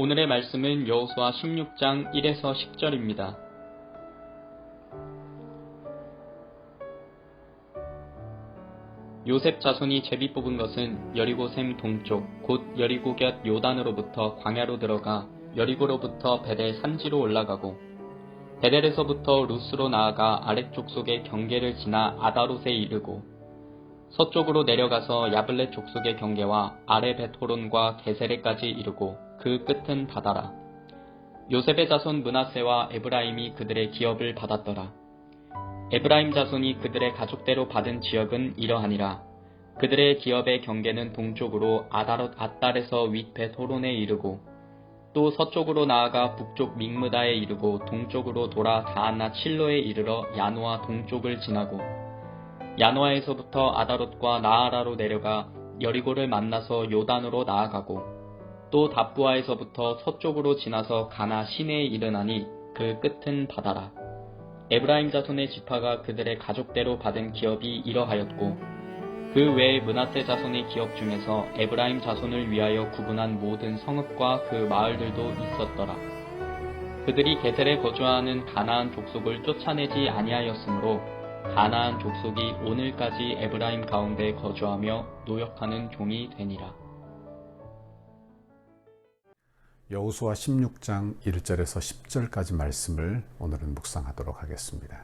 오늘의 말씀은 여호수아 16장 1에서 10절입니다. 요셉 자손이 제비 뽑은 것은 여리고샘 동쪽 곧 여리고 곁 요단으로부터 광야로 들어가 여리고로부터 베델 산지로 올라가고 베델에서부터 루스로 나아가 아래쪽 속의 경계를 지나 아다롯에 이르고 서쪽으로 내려가서 야블렛 족속의 경계와 아래 베토론과 게세레까지 이르고 그 끝은 바다라. 요셉의 자손 므낫세와 에브라임이 그들의 기업을 받았더라. 에브라임 자손이 그들의 가족대로 받은 지역은 이러하니라. 그들의 기업의 경계는 동쪽으로 아다롯 앗달에서 윗 베토론에 이르고 또 서쪽으로 나아가 북쪽 믹므다에 이르고 동쪽으로 돌아 다하나 칠로에 이르러 야노아 동쪽을 지나고 야노아에서부터 아다롯과 나아라로 내려가 여리고를 만나서 요단으로 나아가고 또 답부아에서부터 서쪽으로 지나서 가나 시내에 이르나니 그 끝은 바다라. 에브라임 자손의 지파가 그들의 가족대로 받은 기업이 이러하였고 그 외에 므낫세 자손의 기업 중에서 에브라임 자손을 위하여 구분한 모든 성읍과 그 마을들도 있었더라. 그들이 게셀에 거주하는 가나안 족속을 쫓아내지 아니하였으므로 가나안 족속이 오늘까지 에브라임 가운데 거주하며 노역하는 종이 되니라. 여호수아 16장 1절에서 10절까지 말씀을 오늘은 묵상하도록 하겠습니다.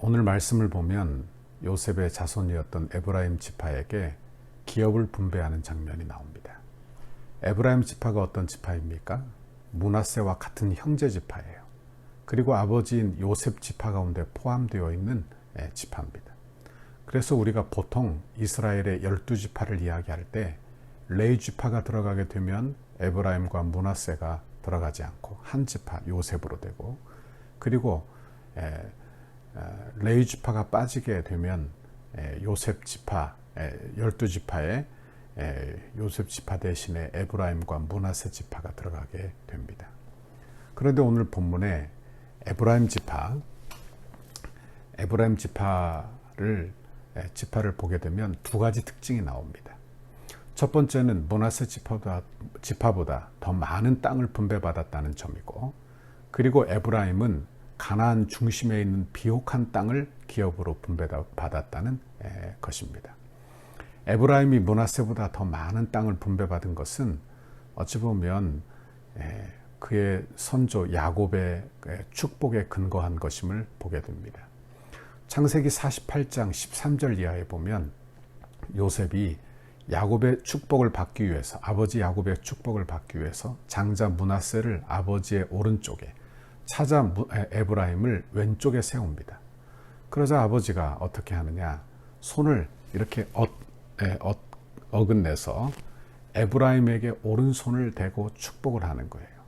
오늘 말씀을 보면 요셉의 자손이었던 에브라임 지파에게 기업을 분배하는 장면이 나옵니다. 에브라임 지파가 어떤 지파입니까? 므낫세와 같은 형제 지파예요. 그리고 아버지인 요셉 지파 가운데 포함되어 있는 지파입니다. 그래서 우리가 보통 이스라엘의 12지파를 이야기할 때 레위 지파가 들어가게 되면 에브라임과 므낫세가 들어가지 않고 한 지파 요셉으로 되고, 그리고 레위 지파가 빠지게 되면 요셉 지파 12지파에 요셉 지파 대신에 에브라임과 므낫세 지파가 들어가게 됩니다. 그런데 오늘 본문에 에브라임 지파를 보게 되면 두 가지 특징이 나옵니다. 첫 번째는 므낫세 지파보다 더 많은 땅을 분배받았다는 점이고, 그리고 에브라임은 가나안 중심에 있는 비옥한 땅을 기업으로 분배받았다는 것입니다. 에브라임이 므낫세보다 더 많은 땅을 분배받은 것은 어찌 보면 그의 선조 야곱의 축복에 근거한 것임을 보게 됩니다. 창세기 48장 13절 이하에 보면 요셉이 야곱의 축복을 받기 위해서, 아버지 야곱의 축복을 받기 위해서 장자 므낫세를 아버지의 오른쪽에, 차자 에브라임을 왼쪽에 세웁니다. 그러자 아버지가 어떻게 하느냐, 손을 이렇게 어긋내서 에브라임에게 오른손을 대고 축복을 하는 거예요.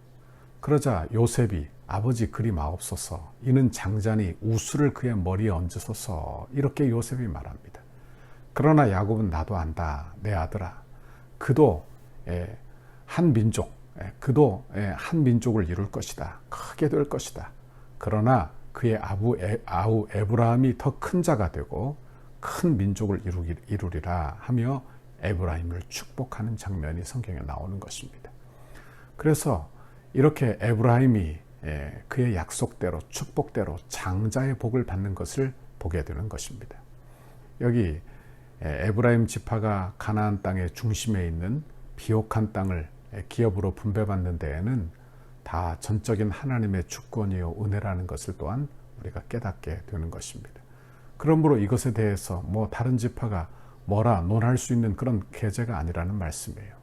그러자 요셉이 아버지 그리 마옵소서, 이는 장자니 우수를 그의 머리에 얹으소서, 이렇게 요셉이 말합니다. 그러나 야곱은 나도 안다, 내 아들아. 그도 한 민족을 이룰 것이다. 크게 될 것이다. 그러나 그의 아우 에브라임이 더 큰 자가 되고 큰 민족을 이루리라 하며 에브라임을 축복하는 장면이 성경에 나오는 것입니다. 그래서 이렇게 에브라임이 그의 약속대로, 축복대로 장자의 복을 받는 것을 보게 되는 것입니다. 여기 에브라임 지파가 가나안 땅의 중심에 있는 비옥한 땅을 기업으로 분배받는 데에는 다 전적인 하나님의 주권이요 은혜라는 것을 또한 우리가 깨닫게 되는 것입니다. 그러므로 이것에 대해서 다른 지파가 뭐라 논할 수 있는 그런 계제가 아니라는 말씀이에요.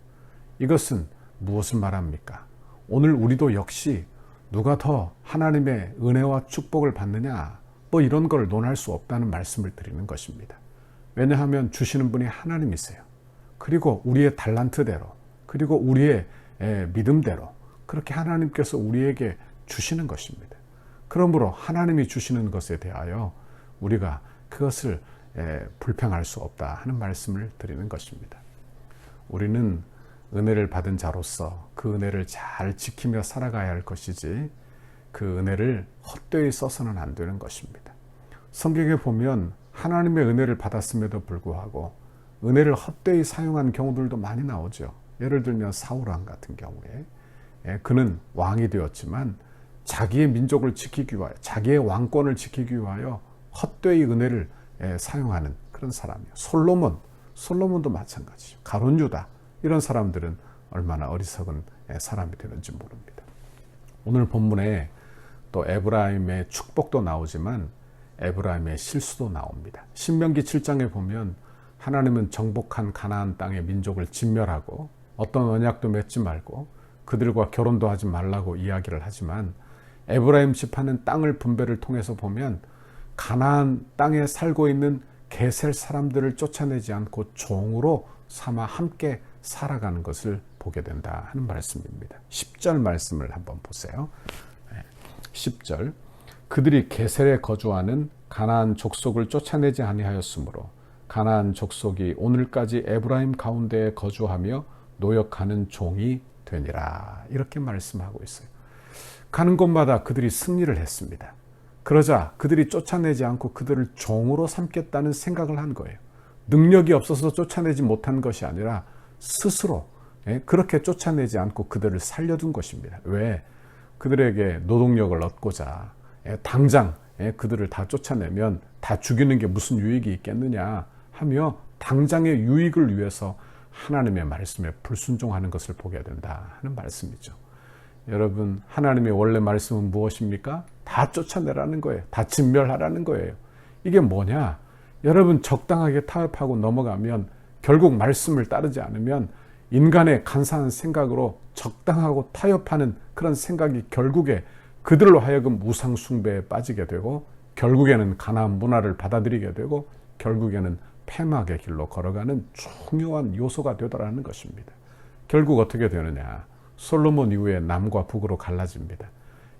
이것은 무엇을 말합니까? 오늘 우리도 역시 누가 더 하나님의 은혜와 축복을 받느냐, 이런 걸 논할 수 없다는 말씀을 드리는 것입니다. 왜냐하면 주시는 분이 하나님이세요. 그리고 우리의 달란트대로, 그리고 우리의 믿음대로 그렇게 하나님께서 우리에게 주시는 것입니다. 그러므로 하나님이 주시는 것에 대하여 우리가 그것을 불평할 수 없다 하는 말씀을 드리는 것입니다. 우리는 은혜를 받은 자로서 그 은혜를 잘 지키며 살아가야 할 것이지, 그 은혜를 헛되이 써서는 안 되는 것입니다. 성경에 보면 하나님의 은혜를 받았음에도 불구하고 은혜를 헛되이 사용한 경우들도 많이 나오죠. 예를 들면 사울 왕 같은 경우에 그는 왕이 되었지만 자기의 민족을 지키기 위하여, 자기의 왕권을 지키기 위하여 헛되이 은혜를 사용하는 그런 사람이에요. 솔로몬도 마찬가지죠. 가룟 유다, 이런 사람들은 얼마나 어리석은 사람이 되는지 모릅니다. 오늘 본문에 또 에브라임의 축복도 나오지만 에브라임의 실수도 나옵니다. 신명기 7장에 보면 하나님은 정복한 가나안 땅의 민족을 진멸하고 어떤 언약도 맺지 말고 그들과 결혼도 하지 말라고 이야기를 하지만 에브라임 지파는 땅을 분배를 통해서 보면 가나안 땅에 살고 있는 게셀 사람들을 쫓아내지 않고 종으로 삼아 함께 살아가는 것을 보게 된다 하는 말씀입니다. 10절 말씀을 한번 보세요. 10절, 그들이 게셀에 거주하는 가나안 족속을 쫓아내지 아니하였으므로 가나안 족속이 오늘까지 에브라임 가운데에 거주하며 노역하는 종이 되니라. 이렇게 말씀하고 있어요. 가는 곳마다 그들이 승리를 했습니다. 그러자 그들이 쫓아내지 않고 그들을 종으로 삼겠다는 생각을 한 거예요. 능력이 없어서 쫓아내지 못한 것이 아니라 스스로 그렇게 쫓아내지 않고 그들을 살려둔 것입니다. 왜? 그들에게 노동력을 얻고자 당장 그들을 다 쫓아내면 다 죽이는 게 무슨 유익이 있겠느냐 하며 당장의 유익을 위해서 하나님의 말씀에 불순종하는 것을 보게 된다 하는 말씀이죠. 여러분, 하나님의 원래 말씀은 무엇입니까? 다 쫓아내라는 거예요. 다 진멸하라는 거예요. 이게 뭐냐? 여러분, 적당하게 타협하고 넘어가면 결국 말씀을 따르지 않으면 인간의 간사한 생각으로 적당하고 타협하는 그런 생각이 결국에 그들로 하여금 우상 숭배에 빠지게 되고 결국에는 가나안 문화를 받아들이게 되고 결국에는 폐막의 길로 걸어가는 중요한 요소가 되더라는 것입니다. 결국 어떻게 되느냐? 솔로몬 이후에 남과 북으로 갈라집니다.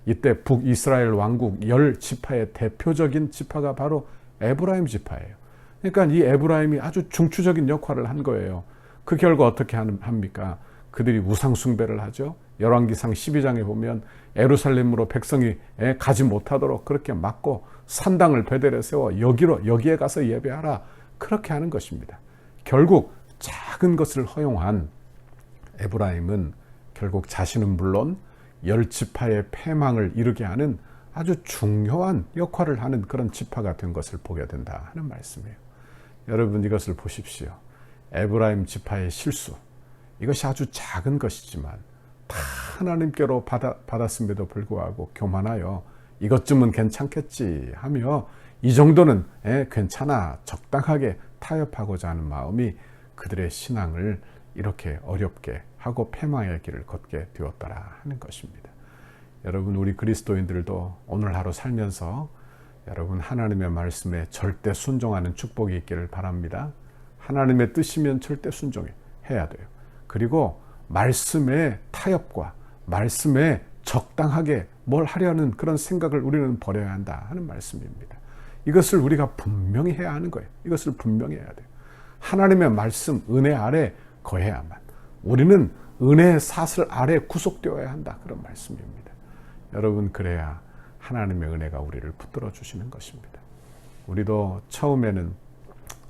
이때 북이스라엘 왕국 10지파의 대표적인 지파가 바로 에브라임 지파예요. 그러니까 이 에브라임이 아주 중추적인 역할을 한 거예요. 그 결과 어떻게 합니까? 그들이 우상 숭배를 하죠. 열왕기상 12장에 보면 예루살렘으로 백성이 가지 못하도록 그렇게 막고 산당을 베델에 세워 여기에 가서 예배하라, 그렇게 하는 것입니다. 결국 작은 것을 허용한 에브라임은 결국 자신은 물론 10지파의 패망을 이루게 하는 아주 중요한 역할을 하는 그런 지파가 된 것을 보게 된다 하는 말씀이에요. 여러분, 이것을 보십시오. 에브라임 지파의 실수, 이것이 아주 작은 것이지만 다 하나님께로 받았음에도 불구하고 교만하여 이것쯤은 괜찮겠지 하며 이 정도는 괜찮아, 적당하게 타협하고자 하는 마음이 그들의 신앙을 이렇게 어렵게 하고 패망의 길을 걷게 되었더라 하는 것입니다. 여러분, 우리 그리스도인들도 오늘 하루 살면서 여러분 하나님의 말씀에 절대 순종하는 축복이 있기를 바랍니다. 하나님의 뜻이면 절대 순종해야 돼요. 그리고 말씀의 타협과 말씀에 적당하게 뭘 하려는 그런 생각을 우리는 버려야 한다 하는 말씀입니다. 이것을 우리가 분명히 해야 하는 거예요. 이것을 분명히 해야 돼요. 하나님의 말씀, 은혜 아래 거해야만. 우리는 은혜의 사슬 아래 구속되어야 한다, 그런 말씀입니다. 여러분, 그래야 하나님의 은혜가 우리를 붙들어 주시는 것입니다. 우리도 처음에는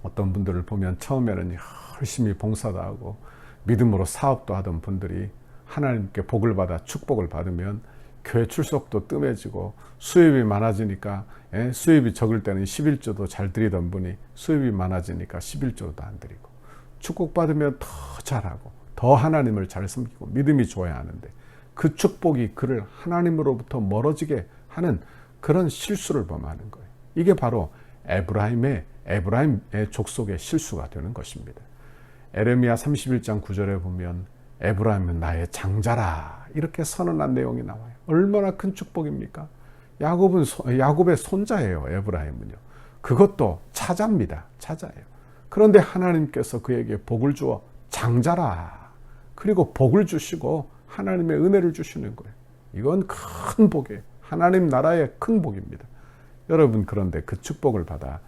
어떤 분들을 보면 처음에는 열심히 봉사도 하고 믿음으로 사업도 하던 분들이 하나님께 복을 받아 축복을 받으면 교회 출석도 뜸해지고 수입이 많아지니까 수입이 적을 때는 11조도 잘 드리던 분이 수입이 많아지니까 11조도 안 드리고 축복받으면 더 잘하고 더 하나님을 잘 섬기고 믿음이 좋아야 하는데 그 축복이 그를 하나님으로부터 멀어지게 하는 그런 실수를 범하는 거예요. 이게 바로 에브라임의 족속의 실수가 되는 것입니다. 에레미야 31장 9절에 보면 에브라임은 나의 장자라, 이렇게 선언한 내용이 나와요. 얼마나 큰 축복입니까? 야곱의 손자예요. 에브라임은요. 그것도 차자입니다. 차자예요. 그런데 하나님께서 그에게 복을 주어 장자라, 그리고 복을 주시고 하나님의 은혜를 주시는 거예요. 이건 큰 복이에요. 하나님 나라의 큰 복입니다. 여러분, 그런데 그 축복을 받아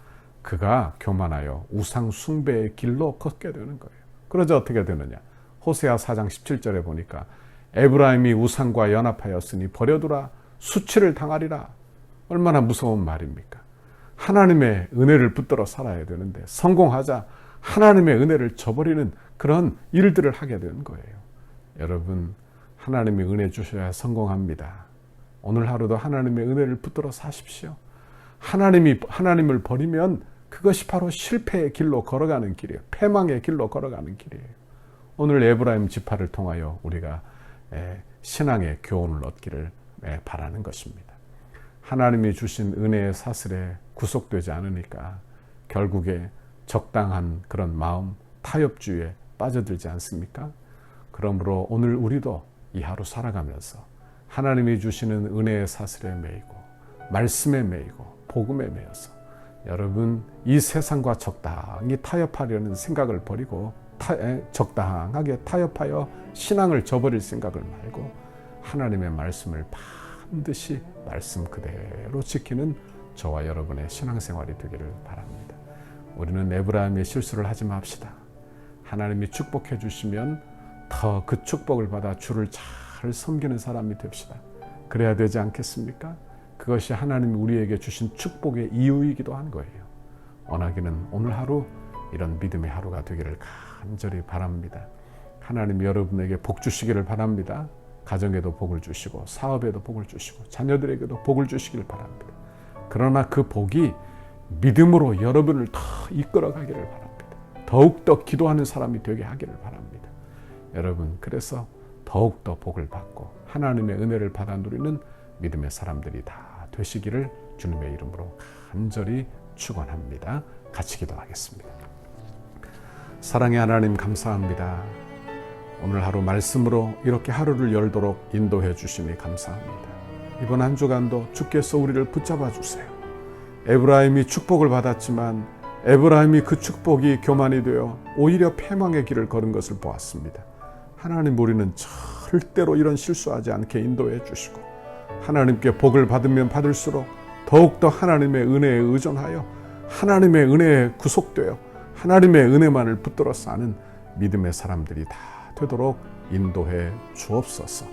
그가 교만하여 우상 숭배의 길로 걷게 되는 거예요. 그러자 어떻게 되느냐? 호세아 4장 17절에 보니까 에브라임이 우상과 연합하였으니 버려두라, 수치를 당하리라. 얼마나 무서운 말입니까? 하나님의 은혜를 붙들어 살아야 되는데 성공하자 하나님의 은혜를 저버리는 그런 일들을 하게 된 거예요. 여러분, 하나님이 은혜 주셔야 성공합니다. 오늘 하루도 하나님의 은혜를 붙들어 사십시오. 하나님을 버리면 그것이 바로 실패의 길로 걸어가는 길이에요. 패망의 길로 걸어가는 길이에요. 오늘 에브라임 지파를 통하여 우리가 신앙의 교훈을 얻기를 바라는 것입니다. 하나님이 주신 은혜의 사슬에 구속되지 않으니까 결국에 적당한 그런 마음, 타협주의에 빠져들지 않습니까? 그러므로 오늘 우리도 이 하루 살아가면서 하나님이 주시는 은혜의 사슬에 매이고 말씀에 매이고 복음에 매여서 여러분 이 세상과 적당히 타협하려는 생각을 버리고 적당하게 타협하여 신앙을 저버릴 생각을 말고 하나님의 말씀을 반드시 말씀 그대로 지키는 저와 여러분의 신앙생활이 되기를 바랍니다. 우리는 에브라임의 실수를 하지 맙시다. 하나님이 축복해 주시면 더 그 축복을 받아 주를 잘 섬기는 사람이 됩시다. 그래야 되지 않겠습니까? 그것이 하나님이 우리에게 주신 축복의 이유이기도 한 거예요. 원하기는 오늘 하루 이런 믿음의 하루가 되기를 간절히 바랍니다. 하나님 여러분에게 복 주시기를 바랍니다. 가정에도 복을 주시고 사업에도 복을 주시고 자녀들에게도 복을 주시기를 바랍니다. 그러나 그 복이 믿음으로 여러분을 더 이끌어가기를 바랍니다. 더욱더 기도하는 사람이 되게 하기를 바랍니다. 여러분, 그래서 더욱더 복을 받고 하나님의 은혜를 받아 누리는 믿음의 사람들이 다 되시기를 주님의 이름으로 간절히 축원합니다. 같이 기도하겠습니다. 사랑의 하나님 감사합니다. 오늘 하루 말씀으로 이렇게 하루를 열도록 인도해 주시니 감사합니다. 이번 한 주간도 주께서 우리를 붙잡아 주세요. 에브라임이 축복을 받았지만 에브라임이 그 축복이 교만이 되어 오히려 패망의 길을 걸은 것을 보았습니다. 하나님, 우리는 절대로 이런 실수하지 않게 인도해 주시고 하나님께 복을 받으면 받을수록 더욱더 하나님의 은혜에 의존하여 하나님의 은혜에 구속되어 하나님의 은혜만을 붙들어 사는 믿음의 사람들이 다 되도록 인도해 주옵소서.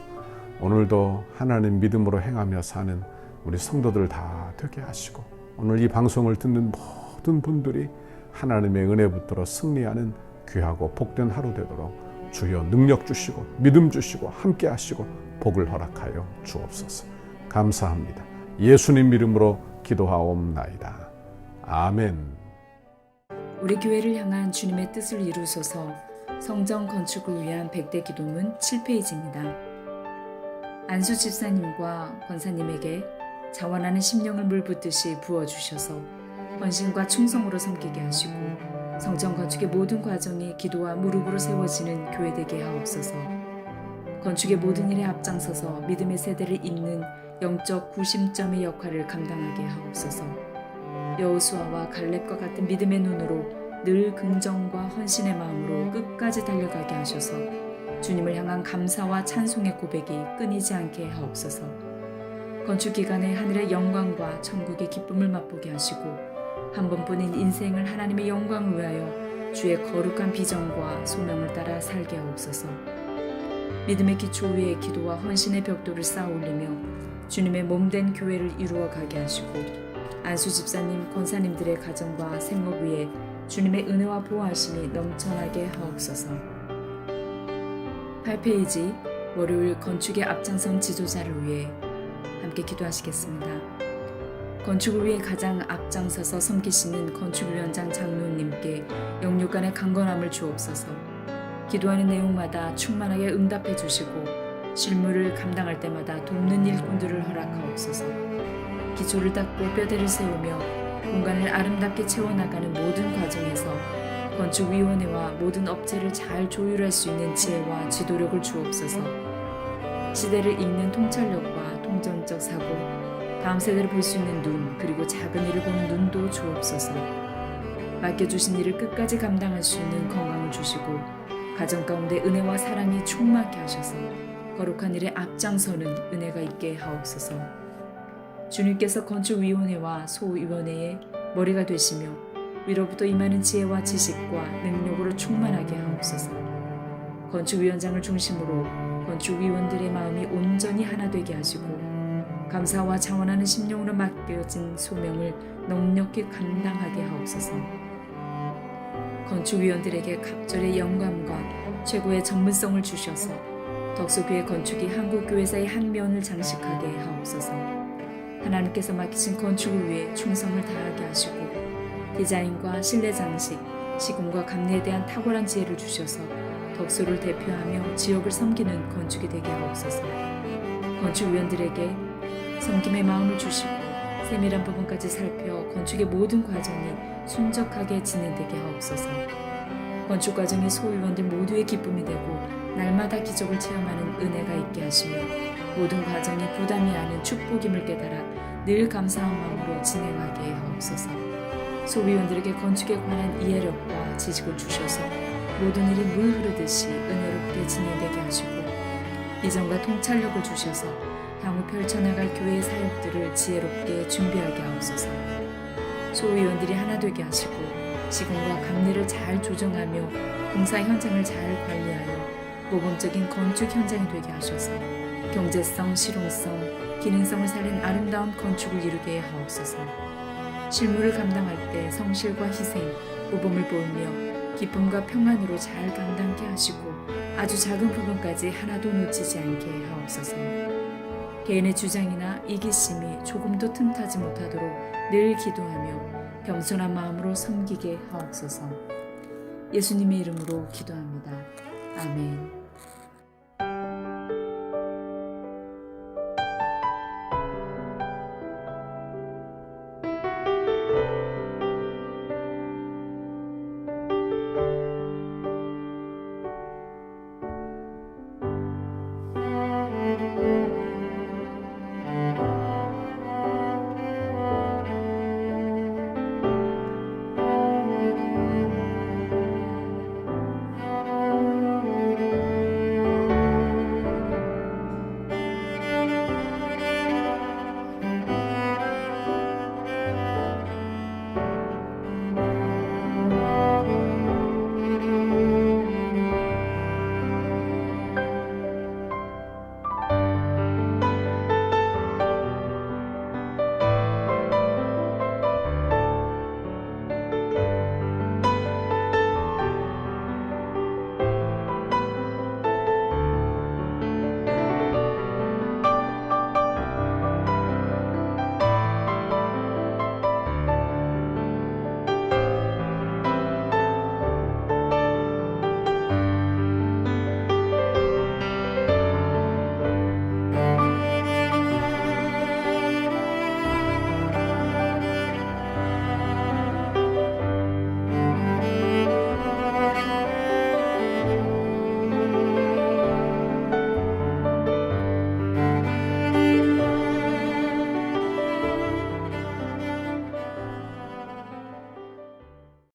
오늘도 하나님 믿음으로 행하며 사는 우리 성도들 다 되게 하시고 오늘 이 방송을 듣는 모든 분들이 하나님의 은혜 붙들어 승리하는 귀하고 복된 하루 되도록 주여 능력 주시고 믿음 주시고 함께 하시고 복을 허락하여 주옵소서. 감사합니다. 예수님 이름으로 기도하옵나이다. 아멘. 우리 교회를 향한 주님의 뜻을 이루소서. 성전 건축을 위한 100대 기도문 7페이지입니다. 안수 집사님과 권사님에게 자원하는 심령을 물붓듯이 부어주셔서 헌신과 충성으로 섬기게 하시고 성전 건축의 모든 과정이 기도와 무릎으로 세워지는 교회 되게 하옵소서. 건축의 모든 일에 앞장서서 믿음의 세대를 잇는 영적 구심점의 역할을 감당하게 하옵소서. 여호수아와 갈렙과 같은 믿음의 눈으로 늘 긍정과 헌신의 마음으로 끝까지 달려가게 하셔서 주님을 향한 감사와 찬송의 고백이 끊이지 않게 하옵소서. 건축 기간에 하늘의 영광과 천국의 기쁨을 맛보게 하시고 한 번뿐인 인생을 하나님의 영광을 위하여 주의 거룩한 비전과 소명을 따라 살게 하옵소서. 믿음의 기초 위에 기도와 헌신의 벽돌을 쌓아 올리며 주님의 몸된 교회를 이루어 가게 하시고 안수 집사님, 권사님들의 가정과 생업 위에 주님의 은혜와 보호하심이 넘쳐나게 하옵소서. 8페이지 월요일 건축의 앞장선 지도자를 위해 함께 기도하시겠습니다. 건축을 위해 가장 앞장서서 섬기시는 건축위원장 장로님께 영육간의 강건함을 주옵소서. 기도하는 내용마다 충만하게 응답해 주시고 실무를 감당할 때마다 돕는 일꾼들을 허락하옵소서. 기초를 닦고 뼈대를 세우며 공간을 아름답게 채워나가는 모든 과정에서 건축위원회와 모든 업체를 잘 조율할 수 있는 지혜와 지도력을 주옵소서. 시대를 읽는 통찰력과 통전적 사고, 다음 세대를 볼 수 있는 눈, 그리고 작은 일을 보는 눈도 주옵소서. 맡겨주신 일을 끝까지 감당할 수 있는 건강을 주시고 가정 가운데 은혜와 사랑이 충만케 하셔서 거룩한 일에 앞장서는 은혜가 있게 하옵소서. 주님께서 건축위원회와 소위원회의 머리가 되시며 위로부터 임하는 지혜와 지식과 능력으로 충만하게 하옵소서. 건축위원장을 중심으로 건축위원들의 마음이 온전히 하나 되게 하시고 감사와 자원하는 심령으로 맡겨진 소명을 넉넉히 감당하게 하옵소서. 건축위원들에게 갑절의 영감과 최고의 전문성을 주셔서 덕소교회 건축이 한국교회사의 한 면을 장식하게 하옵소서. 하나님께서 맡기신 건축을 위해 충성을 다하게 하시고 디자인과 실내 장식, 시공과 감리에 대한 탁월한 지혜를 주셔서 덕소를 대표하며 지역을 섬기는 건축이 되게 하옵소서. 건축위원들에게 섬김의 마음을 주시고 세밀한 부분까지 살펴 건축의 모든 과정이 순적하게 진행되게 하옵소서. 건축 과정이 소위원들 모두의 기쁨이 되고 날마다 기적을 체험하는 은혜가 있게 하시며 모든 과정이 부담이 아닌 축복임을 깨달아 늘 감사한 마음으로 진행하게 하옵소서. 소위원들에게 건축에 관한 이해력과 지식을 주셔서 모든 일이 물 흐르듯이 은혜롭게 진행되게 하시고 비전과 통찰력을 주셔서 향후 펼쳐나갈 교회의 사역들을 지혜롭게 준비하게 하옵소서. 소위원들이 하나 되게 하시고 시공과 감리를 잘 조정하며 공사 현장을 잘 관리하여 모범적인 건축 현장이 되게 하셔서 경제성, 실용성, 기능성을 살린 아름다운 건축을 이루게 하옵소서. 실무를 감당할 때 성실과 희생, 모범을 보이며 기쁨과 평안으로 잘 감당케 하시고 아주 작은 부분까지 하나도 놓치지 않게 하옵소서. 개인의 주장이나 이기심이 조금도 틈타지 못하도록 늘 기도하며 겸손한 마음으로 섬기게 하옵소서. 예수님의 이름으로 기도합니다. 아멘.